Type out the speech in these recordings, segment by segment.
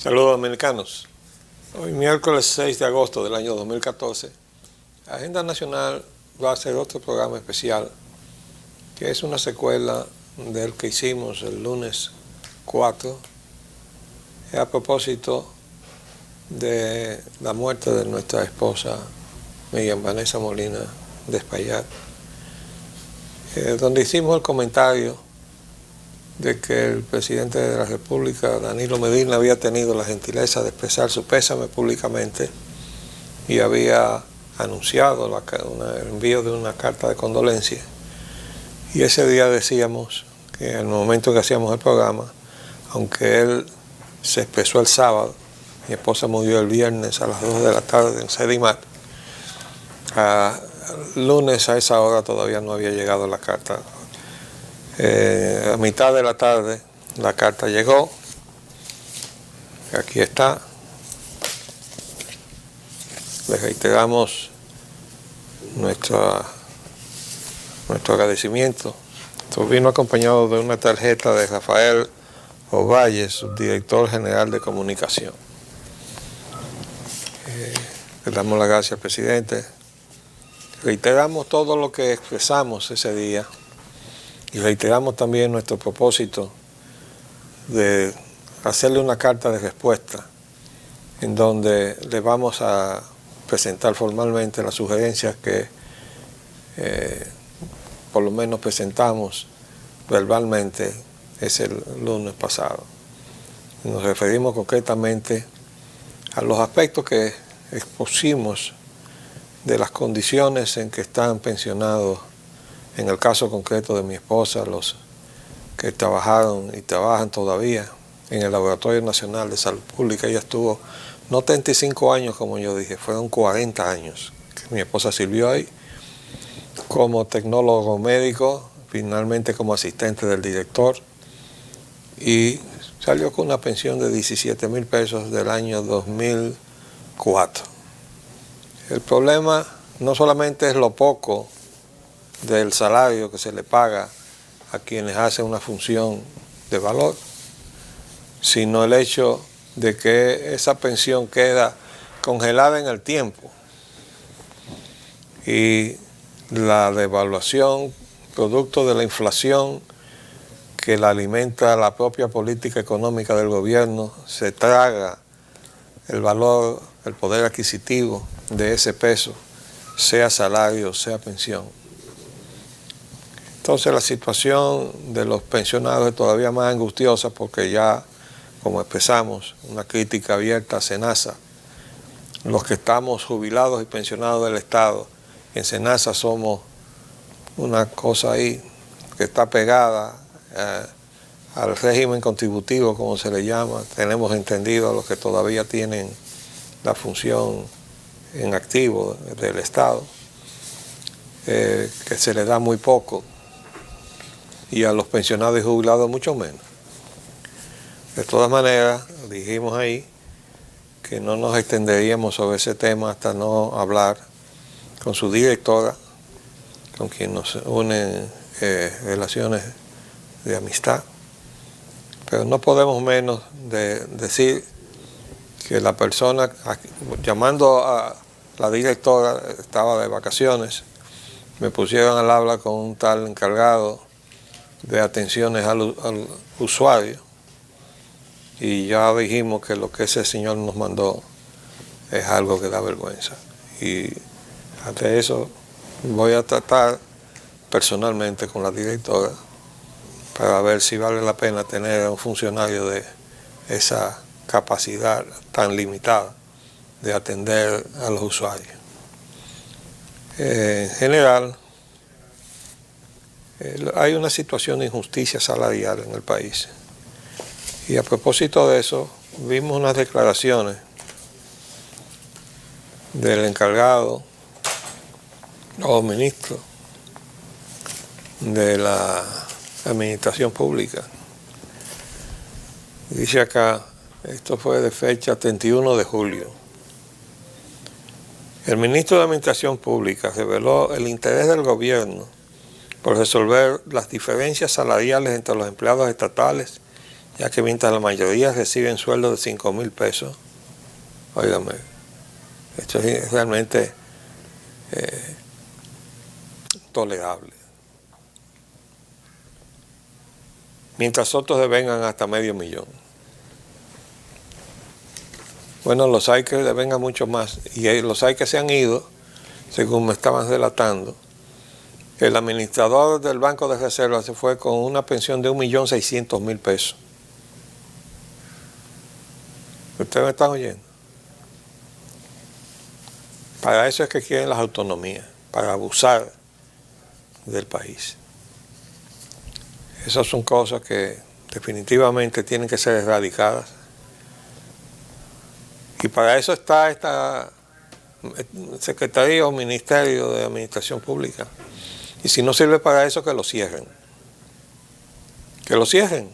Saludos dominicanos. Hoy miércoles 6 de agosto del año 2014, Agenda Nacional va a hacer otro programa especial, que es una secuela del que hicimos el lunes 4, a propósito de la muerte de nuestra esposa Miriam Vanessa Molina de Espaillat, donde hicimos el comentario de que el presidente de la República, Danilo Medina, había tenido la gentileza de expresar su pésame públicamente y había anunciado el envío de una carta de condolencia. Y ese día decíamos que en el momento en que hacíamos el programa, aunque él se expresó el sábado, mi esposa murió el viernes a las 2 de la tarde en Sedimat, lunes a esa hora todavía no había llegado la carta. A mitad de la tarde la carta llegó, aquí está. Le reiteramos nuestro agradecimiento. Esto vino acompañado de una tarjeta de Rafael Ovalle, subdirector general de comunicación. Le damos las gracias al presidente. Reiteramos todo lo que expresamos ese día. Y reiteramos también nuestro propósito de hacerle una carta de respuesta en donde le vamos a presentar formalmente las sugerencias que por lo menos presentamos verbalmente ese lunes pasado. Nos referimos concretamente a los aspectos que expusimos de las condiciones en que están pensionados, en el caso concreto de mi esposa, los que trabajaron y trabajan todavía en el Laboratorio Nacional de Salud Pública. Ella estuvo no 35 años, como yo dije, fueron 40 años que mi esposa sirvió ahí como tecnólogo médico, finalmente como asistente del director, y salió con una pensión de 17,000 pesos del año 2004. El problema no solamente es lo poco del salario que se le paga a quienes hacen una función de valor, sino el hecho de que esa pensión queda congelada en el tiempo y la devaluación producto de la inflación que la alimenta la propia política económica del gobierno se traga el valor, el poder adquisitivo de ese peso, sea salario, sea pensión. Entonces la situación de los pensionados es todavía más angustiosa porque ya, como expresamos, una crítica abierta a SENASA. Los que estamos jubilados y pensionados del Estado, en SENASA somos una cosa ahí que está pegada al régimen contributivo, como se le llama. Tenemos entendido a los que todavía tienen la función en activo del Estado, que se les da muy poco, y a los pensionados y jubilados mucho menos. De todas maneras, dijimos ahí que no nos extenderíamos sobre ese tema hasta no hablar con su directora, con quien nos unen relaciones de amistad. Pero no podemos menos de decir que la persona, llamando a la directora, estaba de vacaciones, me pusieron al habla con un tal encargado de atenciones al usuario, y ya dijimos que lo que ese señor nos mandó es algo que da vergüenza, y ante eso voy a tratar personalmente con la directora para ver si vale la pena tener a un funcionario de esa capacidad tan limitada de atender a los usuarios. En general, hay una situación de injusticia salarial en el país. Y a propósito de eso, vimos unas declaraciones del encargado o ministro de la Administración Pública. Dice acá, esto fue de fecha 31 de julio. El ministro de Administración Pública reveló el interés del gobierno por resolver las diferencias salariales entre los empleados estatales ya que mientras la mayoría reciben sueldos de 5,000 pesos, óigame, esto es realmente tolerable. Mientras otros devengan hasta $500,000. Bueno, los hay que devengan mucho más, y los hay que se han ido, según me estaban relatando. El administrador del Banco de Reserva se fue con una pensión de 1,600,000 pesos. ¿Ustedes me están oyendo? Para eso es que quieren las autonomías, para abusar del país. Esas son cosas que definitivamente tienen que ser erradicadas. Y para eso está esta Secretaría o Ministerio de Administración Pública. Y si no sirve para eso, que lo cierren. Que lo cierren.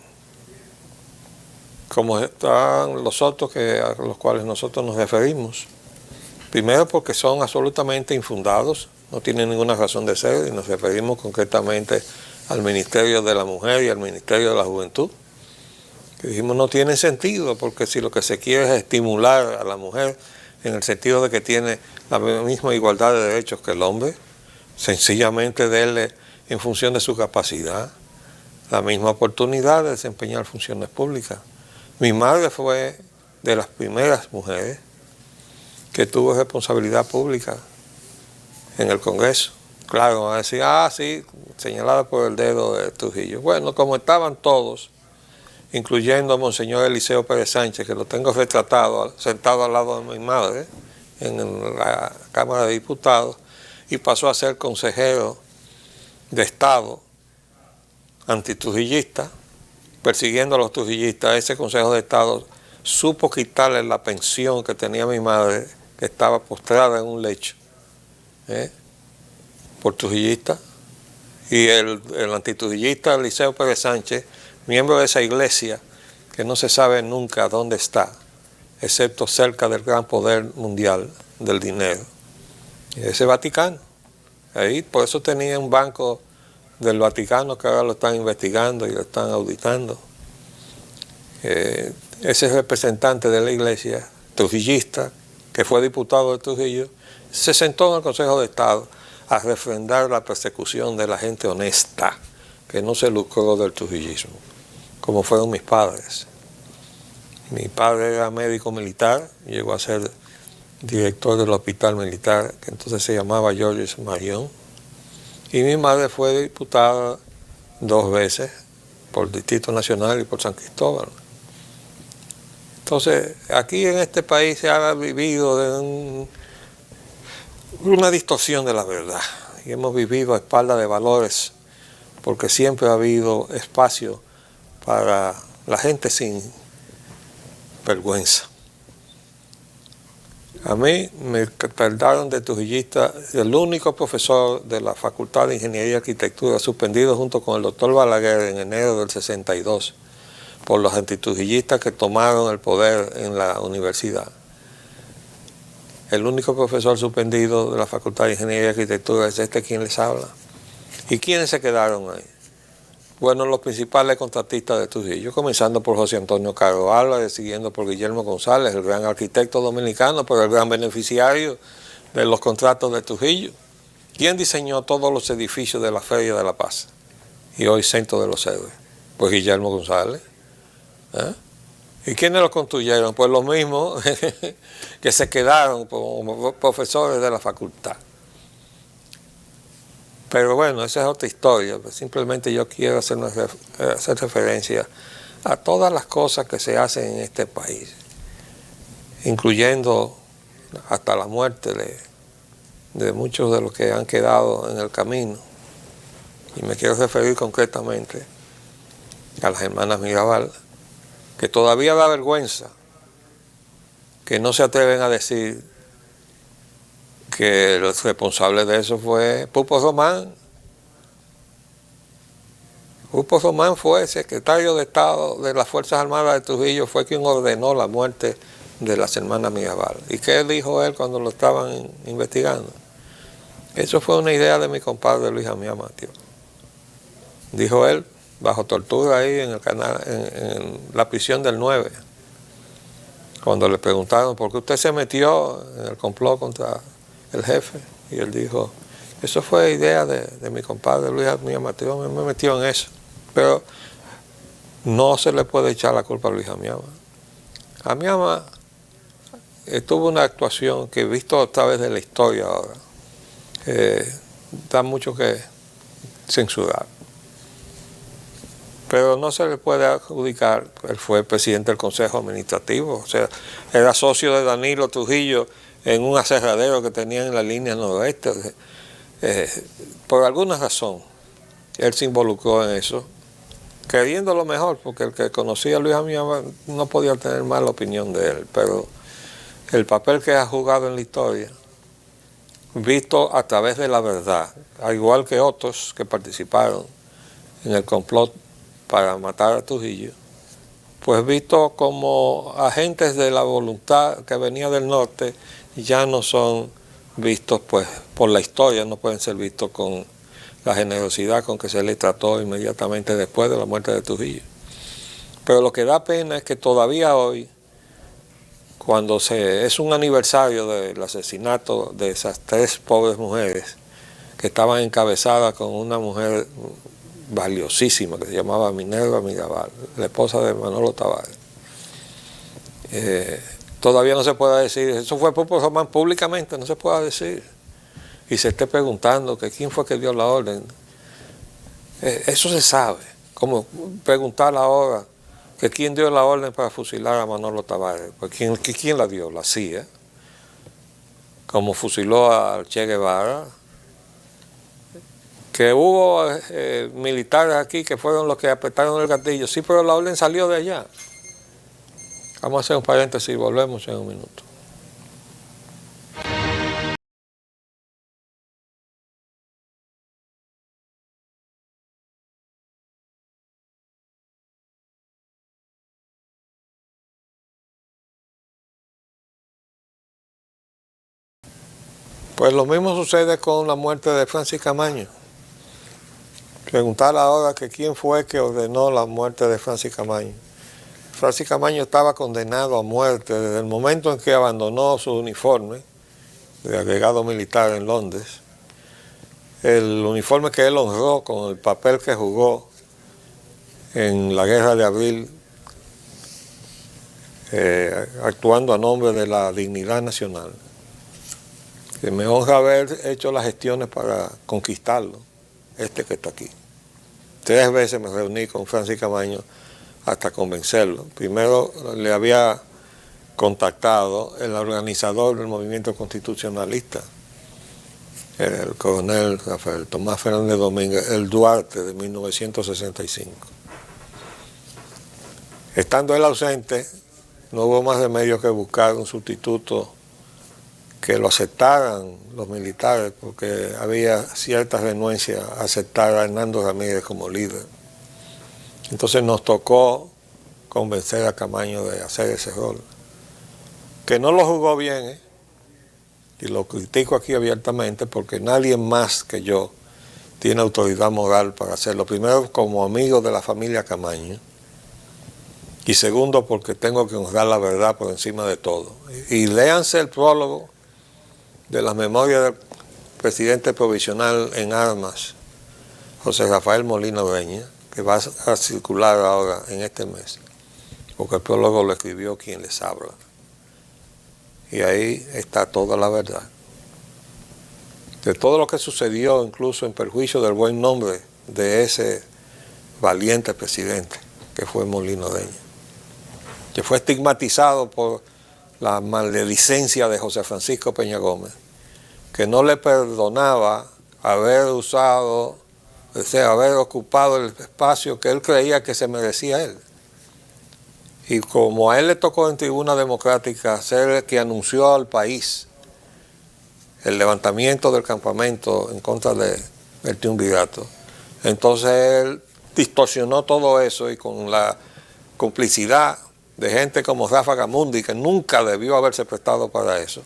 Como están los otros a los cuales nosotros nos referimos. Primero porque son absolutamente infundados, no tienen ninguna razón de ser, y nos referimos concretamente al Ministerio de la Mujer y al Ministerio de la Juventud. Que dijimos no tiene sentido, porque si lo que se quiere es estimular a la mujer en el sentido de que tiene la misma igualdad de derechos que el hombre, sencillamente darle en función de su capacidad la misma oportunidad de desempeñar funciones públicas. Mi madre fue de las primeras mujeres que tuvo responsabilidad pública en el Congreso. Claro, van a decir, sí, señalada por el dedo de Trujillo. Bueno, como estaban todos, incluyendo a Monseñor Eliseo Pérez Sánchez, que lo tengo retratado, sentado al lado de mi madre, en la Cámara de Diputados, y pasó a ser consejero de Estado antitrujillista, persiguiendo a los trujillistas. Ese Consejo de Estado supo quitarle la pensión que tenía mi madre, que estaba postrada en un lecho, por trujillista, y el antitrujillista Eliseo Pérez Sánchez, miembro de esa iglesia que no se sabe nunca dónde está, excepto cerca del gran poder mundial del dinero, ese Vaticano. Ahí, por eso tenía un banco del Vaticano que ahora lo están investigando y lo están auditando. Ese representante de la iglesia trujillista, que fue diputado de Trujillo, se sentó en el Consejo de Estado a refrendar la persecución de la gente honesta que no se lucró del trujillismo, como fueron mis padres. Mi padre era médico militar, llegó a ser director del hospital militar, que entonces se llamaba Georges Marion, y mi madre fue diputada 2 veces por el Distrito Nacional y por San Cristóbal. Entonces, aquí en este país se ha vivido de una distorsión de la verdad, y hemos vivido a espaldas de valores, porque siempre ha habido espacio para la gente sin vergüenza. A mí me trataron de trujillista, el único profesor de la Facultad de Ingeniería y Arquitectura suspendido junto con el doctor Balaguer en enero del 62 por los antitrujillistas que tomaron el poder en la universidad. El único profesor suspendido de la Facultad de Ingeniería y Arquitectura es quien les habla. ¿Y quiénes se quedaron ahí? Bueno, los principales contratistas de Trujillo, comenzando por José Antonio Caro Álvarez, siguiendo por Guillermo González, el gran arquitecto dominicano, pero el gran beneficiario de los contratos de Trujillo. ¿Quién diseñó todos los edificios de la Feria de la Paz y hoy Centro de los Héroes? Pues Guillermo González. ¿Y quiénes los construyeron? Pues los mismos que se quedaron como profesores de la facultad. Pero bueno, esa es otra historia. Simplemente yo quiero hacer referencia a todas las cosas que se hacen en este país, incluyendo hasta la muerte de muchos de los que han quedado en el camino. Y me quiero referir concretamente a las hermanas Mirabal, que todavía da vergüenza que no se atreven a decir que el responsable de eso fue Pupo Román. Pupo Román fue secretario de Estado de las Fuerzas Armadas de Trujillo, fue quien ordenó la muerte de las hermanas Mirabal. ¿Y qué dijo él cuando lo estaban investigando? Eso fue una idea de mi compadre Luis Amía Mateo. Dijo él bajo tortura ahí en el canal, en la prisión del 9, cuando le preguntaron por qué usted se metió en el complot contra el jefe, y él dijo, eso fue idea de mi compadre Luis Amiama, me metió en eso, pero no se le puede echar la culpa a Luis Amiama. Amiama tuvo una actuación que, visto a través de la historia ahora, da mucho que censurar. Pero no se le puede adjudicar, él fue presidente del Consejo Administrativo, o sea, era socio de Danilo Trujillo en un aserradero que tenían en la línea noroeste. Por alguna razón, él se involucró en eso, queriendo lo mejor, porque el que conocía a Luis Amiama no podía tener mala opinión de él, pero el papel que ha jugado en la historia, visto a través de la verdad, al igual que otros que participaron en el complot para matar a Trujillo, pues visto como agentes de la voluntad que venía del norte, ya no son vistos pues por la historia, no pueden ser vistos con la generosidad con que se le trató inmediatamente después de la muerte de Trujillo. Pero lo que da pena es que todavía hoy, cuando es un aniversario del asesinato de esas 3 pobres mujeres que estaban encabezadas con una mujer valiosísima que se llamaba Minerva Mirabal, la esposa de Manolo Tavares, todavía no se puede decir, eso fue por Román públicamente, no se puede decir, y se esté preguntando que quién fue que dio la orden. Eso se sabe, como preguntar ahora que quién dio la orden para fusilar a Manolo Tavares, pues ¿quién la dio? La CIA, como fusiló al Che Guevara, que hubo militares aquí que fueron los que apretaron el gatillo, sí, pero la orden salió de allá. Vamos a hacer un paréntesis y volvemos en un minuto. Pues lo mismo sucede con la muerte de Francis Camaño. Preguntar ahora que quién fue que ordenó la muerte de Francis Camaño. Francis Camaño estaba condenado a muerte desde el momento en que abandonó su uniforme de agregado militar en Londres, el uniforme que él honró con el papel que jugó en la Guerra de Abril, actuando a nombre de la dignidad nacional. Que me honra haber hecho las gestiones para conquistarlo, que está aquí. 3 veces me reuní con Francis Camaño hasta convencerlo. Primero le había contactado el organizador del movimiento constitucionalista, el coronel Rafael Tomás Fernández Domínguez, el Duarte de 1965. Estando él ausente, no hubo más remedio que buscar un sustituto que lo aceptaran los militares, porque había cierta renuencia a aceptar a Hernando Ramírez como líder. Entonces nos tocó convencer a Camaño de hacer ese rol, que no lo jugó bien, y lo critico aquí abiertamente porque nadie más que yo tiene autoridad moral para hacerlo. Primero, como amigo de la familia Camaño, y segundo, porque tengo que honrar la verdad por encima de todo. Y léanse el prólogo de las memorias del presidente provisional en armas, José Rafael Molina Ureña, que va a circular ahora en este mes, porque el prólogo lo escribió quien les habla. Y ahí está toda la verdad. De todo lo que sucedió, incluso en perjuicio del buen nombre de ese valiente presidente, que fue Molina Ureña, que fue estigmatizado por la maledicencia de José Francisco Peña Gómez, que no le perdonaba haber usado, o sea, haber ocupado el espacio que él creía que se merecía él. Y como a él le tocó en tribuna democrática ser el que anunció al país el levantamiento del campamento en contra del triunvirato, entonces él distorsionó todo eso, y con la complicidad de gente como Rafa Gamundi, que nunca debió haberse prestado para eso,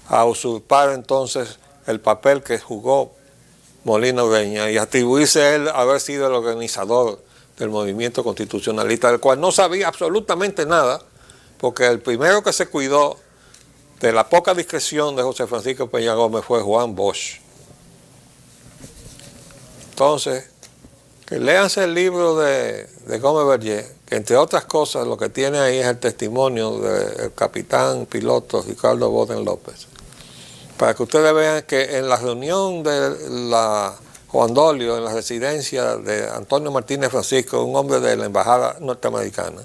a usurpar entonces el papel que jugó Molina Ureña y atribuirse a él haber sido el organizador del movimiento constitucionalista, del cual no sabía absolutamente nada, porque el primero que se cuidó de la poca discreción de José Francisco Peña Gómez fue Juan Bosch. Entonces, que léanse el libro de Gómez Berger, que entre otras cosas lo que tiene ahí es el testimonio del capitán piloto Ricardo Boden López, para que ustedes vean que en la reunión de la Juan Dolio, en la residencia de Antonio Martínez Francisco, un hombre de la embajada norteamericana,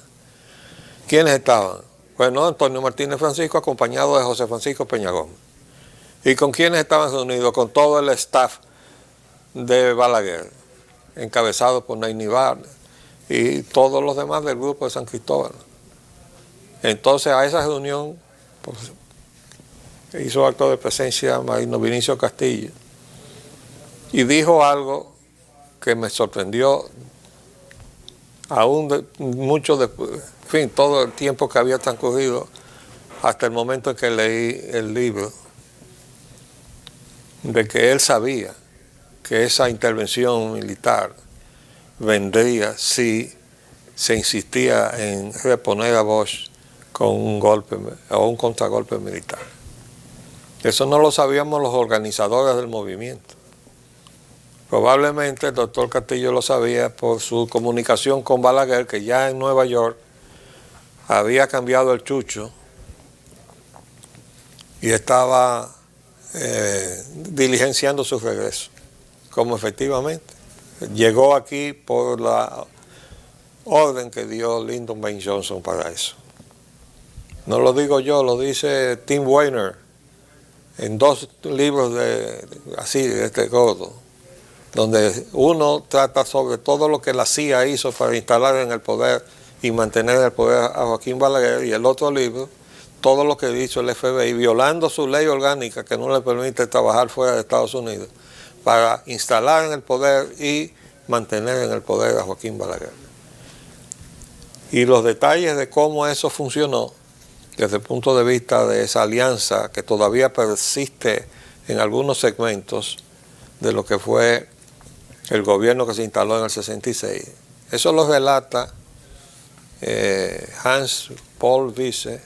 ¿quiénes estaban? Bueno, Antonio Martínez Francisco acompañado de José Francisco Peña Gómez. ¿Y con quiénes estaban reunidos? Con todo el staff de Balaguer, encabezado por Nayni Barnes y todos los demás del grupo de San Cristóbal. Entonces a esa reunión pues, hizo acto de presencia Marino Vinicio Castillo y dijo algo que me sorprendió aún mucho después, en fin, todo el tiempo que había transcurrido hasta el momento en que leí el libro, de que él sabía que esa intervención militar vendría si se insistía en reponer a Bosch con un golpe o un contragolpe militar. Eso no lo sabíamos los organizadores del movimiento. Probablemente el doctor Castillo lo sabía por su comunicación con Balaguer, que ya en Nueva York había cambiado el chucho y estaba diligenciando su regreso, como efectivamente llegó aquí por la orden que dio Lyndon B. Johnson para eso. No lo digo yo, lo dice Tim Weiner en 2 libros así de este gordo, donde uno trata sobre todo lo que la CIA hizo para instalar en el poder y mantener en el poder a Joaquín Balaguer, y el otro libro, todo lo que hizo el FBI, violando su ley orgánica que no le permite trabajar fuera de Estados Unidos, para instalar en el poder y mantener en el poder a Joaquín Balaguer. Y los detalles de cómo eso funcionó, desde el punto de vista de esa alianza que todavía persiste en algunos segmentos de lo que fue el gobierno que se instaló en el 66. Eso lo relata Hans Paul Wiese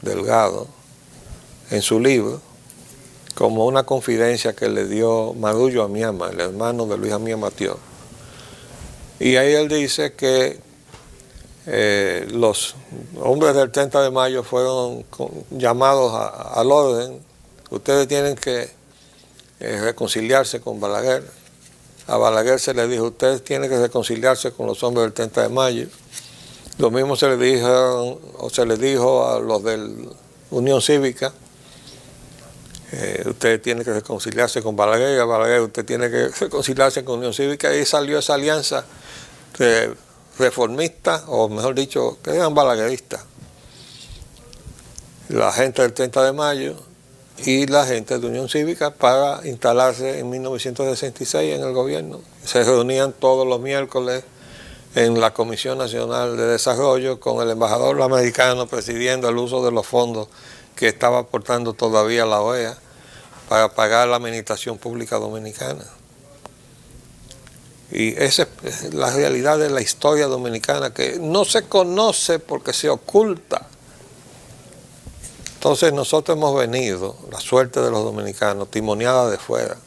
Delgado en su libro, como una confidencia que le dio Marullo Amiama, el hermano de Luis Amiama Mathieu. Y ahí él dice que los hombres del 30 de mayo fueron llamados al orden. Ustedes tienen que reconciliarse con Balaguer. A Balaguer se le dijo, ustedes tienen que reconciliarse con los hombres del 30 de mayo. Lo mismo se le dijo a los de Unión Cívica. Usted tiene que reconciliarse con Balaguer, y a Balaguer usted tiene que reconciliarse con Unión Cívica, y salió esa alianza reformista, o mejor dicho, que eran balagueristas. La gente del 30 de mayo y la gente de Unión Cívica para instalarse en 1966 en el gobierno. Se reunían todos los miércoles en la Comisión Nacional de Desarrollo con el embajador americano presidiendo el uso de los fondos que estaba aportando todavía la OEA para pagar la administración pública dominicana. Y esa es la realidad de la historia dominicana, que no se conoce porque se oculta. Entonces nosotros hemos venido, la suerte de los dominicanos, timoniada de fuera,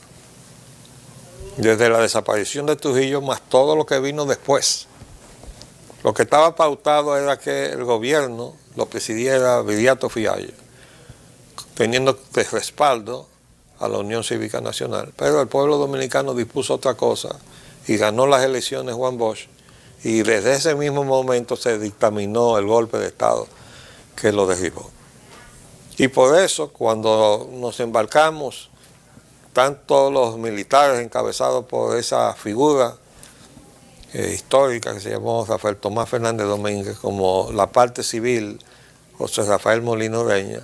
desde la desaparición de Trujillo, más todo lo que vino después. Lo que estaba pautado era que el gobierno lo presidiera Viriato Fiallo, teniendo de respaldo a la Unión Cívica Nacional. Pero el pueblo dominicano dispuso otra cosa y ganó las elecciones Juan Bosch, y desde ese mismo momento se dictaminó el golpe de Estado que lo derribó. Y por eso, cuando nos embarcamos, tanto los militares encabezados por esa figura histórica que se llamó Rafael Tomás Fernández Domínguez, como la parte civil, José Rafael Molina Ureña,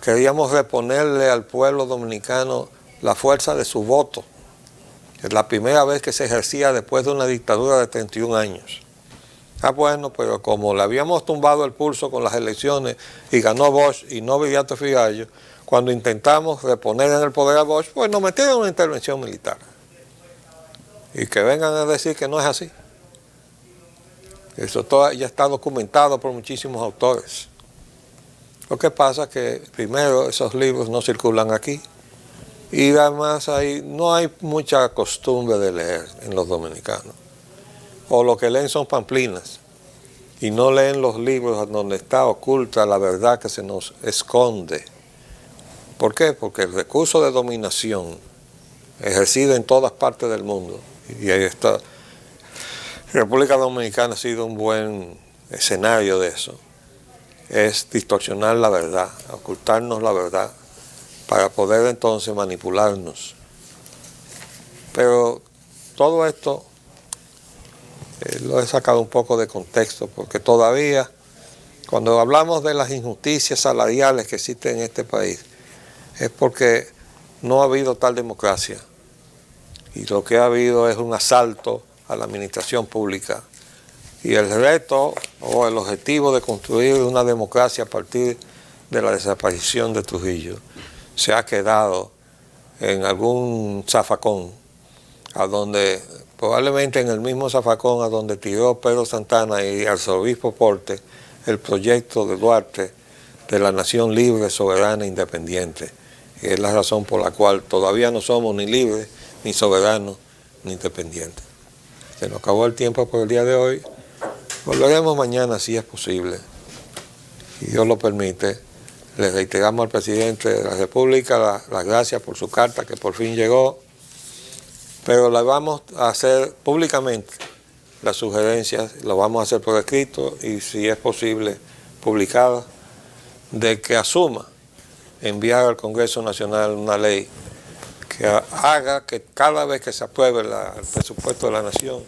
queríamos reponerle al pueblo dominicano la fuerza de su voto. Es la primera vez que se ejercía después de una dictadura de 31 años. Bueno, pero como le habíamos tumbado el pulso con las elecciones y ganó Bosch y no Viriato Fiallo, cuando intentamos reponer en el poder a Bosch, pues nos metieron en una intervención militar. y que vengan a decir que no es así. Eso todo ya está documentado por muchísimos autores. Lo que pasa es que primero esos libros no circulan aquí y además no hay mucha costumbre de leer en los dominicanos. O lo que leen son pamplinas y no leen los libros donde está oculta la verdad que se nos esconde. ¿Por qué? Porque el recurso de dominación ejercido en todas partes del mundo, y ahí está, República Dominicana ha sido un buen escenario de eso, es distorsionar la verdad, ocultarnos la verdad, para poder entonces manipularnos. Pero todo esto lo he sacado un poco de contexto, porque todavía, cuando hablamos de las injusticias salariales que existen en este país, es porque no ha habido tal democracia. Y lo que ha habido es un asalto a la administración pública. Y el reto o el objetivo de construir una democracia a partir de la desaparición de Trujillo se ha quedado en algún zafacón, a donde probablemente en el mismo zafacón a donde tiró Pedro Santana y Arzobispo Porte el proyecto de Duarte de la nación libre, soberana e independiente. Y es la razón por la cual todavía no somos ni libres, ni soberanos, ni independientes. Se nos acabó el tiempo por el día de hoy. Volveremos mañana si es posible. Si Dios lo permite. Le reiteramos al presidente de la República las gracias por su carta que por fin llegó. Pero la vamos a hacer públicamente, las sugerencias, lo vamos a hacer por escrito y si es posible publicada, de que asuma enviar al Congreso Nacional una ley que haga que cada vez que se apruebe el presupuesto de la nación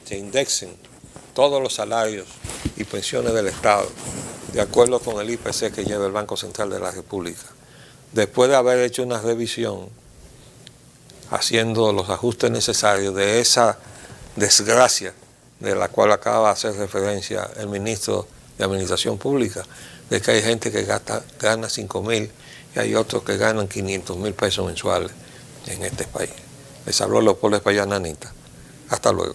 se indexen todos los salarios y pensiones del Estado de acuerdo con el IPC que lleva el Banco Central de la República. Después de haber hecho una revisión, haciendo los ajustes necesarios de esa desgracia de la cual acaba de hacer referencia el ministro de Administración Pública, de que hay gente que gana 5,000 y hay otros que ganan 500,000 pesos mensuales en este país. Les habló Leopoldo Espaillat Nanita. Hasta luego.